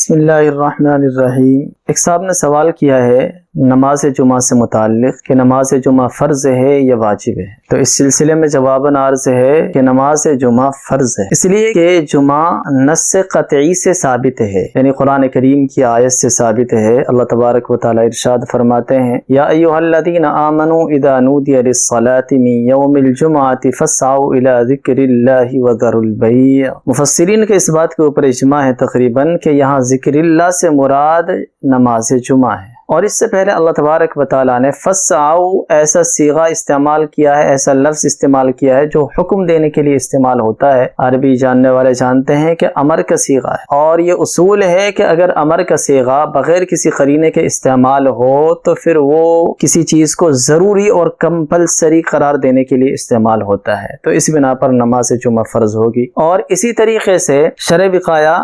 بسم اللہ الرحمن الرحیم۔ ایک صاحب نے سوال کیا ہے نماز جمعہ سے متعلق کہ نماز جمعہ فرض ہے یا واجب ہے، تو اس سلسلے میں جواباً عرض ہے کہ نماز جمعہ فرض ہے، اس لیے کہ جمعہ نص قطعی سے ثابت ہے، یعنی قرآن کریم کی آیت سے ثابت ہے۔ اللہ تبارک و تعالی ارشاد فرماتے ہیں یا ایھا الذین آمنوا اذا نودی للصلاۃ من یوم الجمعۃ فاسعوا الی ذکر اللہ وذروا البیع۔ مفسرین کے اس بات کے اوپر اجماع ہے تقریباً کہ یہاں ذکر اللہ سے مراد نماز جمعہ ہے، اور اس سے پہلے اللہ تبارک و تعالیٰ نے فَسْعَوْا ایسا صیغہ استعمال کیا ہے، ایسا لفظ استعمال کیا ہے جو حکم دینے کے لیے استعمال ہوتا ہے۔ عربی جاننے والے جانتے ہیں کہ امر کا صیغہ ہے، اور یہ اصول ہے کہ اگر امر کا صیغہ بغیر کسی قرینے کے استعمال ہو تو پھر وہ کسی چیز کو ضروری اور کمپلسری قرار دینے کے لیے استعمال ہوتا ہے، تو اس بنا پر نماز جمعہ فرض ہوگی۔ اور اسی طریقے سے شرح وقایہ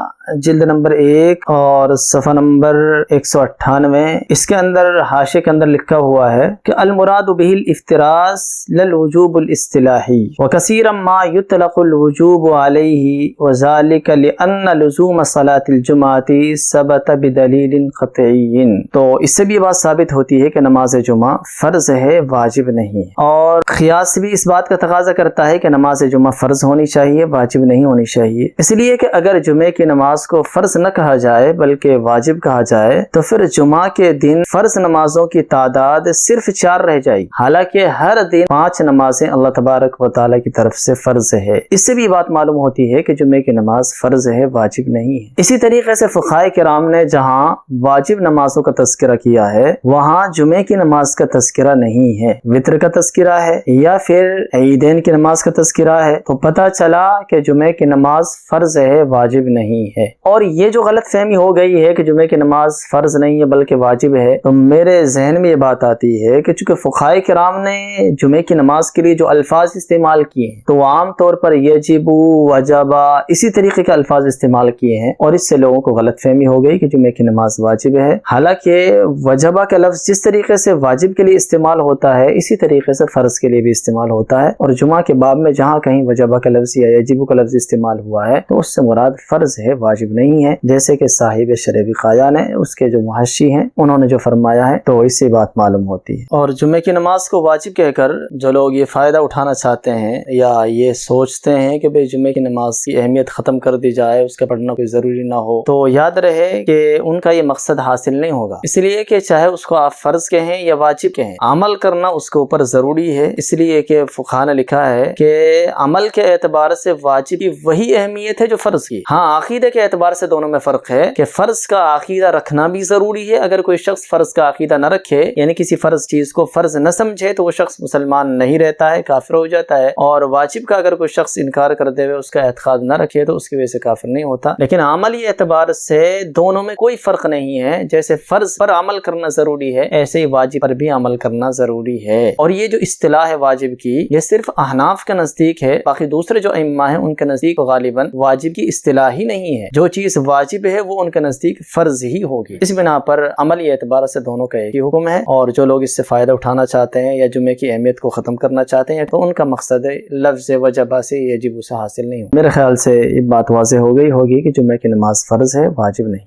جلد نمبر 1 اور صفحہ نمبر 198 اس کے اندر حاشیے کے اندر لکھا ہوا ہے کہ المراد به الافتراض للوجوب الاصطلاحی وکثیرا ما یطلق الوجوب علیہ وذلك لأن لزوم صلاة الجمعہ ثبت بدلیل قطعی۔ تو اس سے بھی یہ بات ثابت ہوتی ہے کہ نماز جمعہ فرض ہے، واجب نہیں ہے، اور قیاس بھی اس بات کا تقاضا کرتا ہے کہ نماز جمعہ فرض ہونی چاہیے، واجب نہیں ہونی چاہیے، اس لیے کہ اگر جمعے کی نماز کو فرض نہ کہا جائے بلکہ واجب کہا جائے تو پھر جمعہ کے دن فرض نمازوں کی تعداد صرف 4 رہ جائے، حالانکہ ہر دن 5 نمازیں اللہ تبارک و تعالی کی طرف سے فرض ہے۔ اس سے بھی بات معلوم ہوتی ہے کہ جمعے کی نماز فرض ہے، واجب نہیں ہے۔ اسی طریقے سے فقہائے کرام نے جہاں واجب نمازوں کا تذکرہ کیا ہے وہاں جمعے کی نماز کا تذکرہ نہیں ہے، وطر کا تذکرہ ہے یا پھر عیدین کی نماز کا تذکرہ ہے، تو پتہ چلا کہ جمعے کی نماز فرض ہے، واجب نہیں ہے۔ اور یہ جو غلط فہمی ہو گئی ہے کہ جمعے کی نماز فرض نہیں ہے بلکہ واجب ہے، تو میرے ذہن میں یہ بات آتی ہے کہ چونکہ فقہائے کرام نے جمعے کی نماز کے لیے جو الفاظ استعمال کیے ہیں تو وہ عام طور پر یجب، وجبہ، اسی طریقے کے الفاظ استعمال کیے ہیں، اور اس سے لوگوں کو غلط فہمی ہو گئی کہ جمعے کی نماز واجب ہے، حالانکہ وجبہ کا لفظ جس طریقے سے واجب کے لیے استعمال ہوتا ہے اسی طریقے سے فرض کے لیے بھی استعمال ہوتا ہے، اور جمعہ کے باب میں جہاں کہیں وجبہ کا لفظ یا یجب کا لفظ استعمال ہوا ہے تو اس سے مراد فرض ہے، واجب نہیں ہے، جیسے کہ صاحب شرح وقایہ نے اس کے جو محشی ہیں انہوں نے جو فرمایا ہے، تو اس سے بات معلوم ہوتی ہے۔ اور جمعے کی نماز کو واجب کہہ کر جو لوگ یہ فائدہ اٹھانا چاہتے ہیں یا یہ سوچتے ہیں کہ بھئی جمعے کی نماز کی اہمیت ختم کر دی جائے، اس کا پڑھنا کوئی ضروری نہ ہو، تو یاد رہے کہ ان کا یہ مقصد حاصل نہیں ہوگا، اس لیے کہ چاہے اس کو آپ فرض کہیں یا واجب کہیں، عمل کرنا اس کے اوپر ضروری ہے، اس لیے کہ فقہاء نے لکھا ہے کہ عمل کے اعتبار سے واجب کی وہی اہمیت ہے جو فرض کی۔ ہاں عقیدے کے اعتبار سے دونوں میں فرق ہے کہ فرض کا عقیدہ رکھنا بھی ضروری ہے، اگر کوئی شخص فرض کا عقیدہ نہ رکھے یعنی کسی فرض چیز کو فرض نہ سمجھے تو وہ شخص مسلمان نہیں رہتا ہے، کافر ہو جاتا ہے، اور واجب کا اگر کوئی شخص انکار کر دے اس کا اعتقاد نہ رکھے تو اس کی وجہ سے کافر نہیں ہوتا۔ لیکن عملی اعتبار سے دونوں میں کوئی فرق نہیں ہے، جیسے فرض پر عمل کرنا ضروری ہے ایسے ہی واجب پر بھی عمل کرنا ضروری ہے۔ اور یہ جو اصطلاح ہے واجب کی یہ صرف احناف کے نزدیک ہے، باقی دوسرے جو ائمہ ہیں ان کے نزدیک غالباً واجب کی اصطلاح ہی نہیں ہے، جو چیز واجب ہے وہ ان کے نزدیک فرض ہی ہوگی۔ اس بنا پر عملی اعتبار سے دونوں کا ایک ہی حکم ہے، اور جو لوگ اس سے فائدہ اٹھانا چاہتے ہیں یا جمعے کی اہمیت کو ختم کرنا چاہتے ہیں تو ان کا مقصد لفظ وجبہ سے یجب سے حاصل نہیں ہو۔ میرے خیال سے یہ بات واضح ہو گئی ہوگی کہ جمعے کی نماز فرض ہے، واجب نہیں۔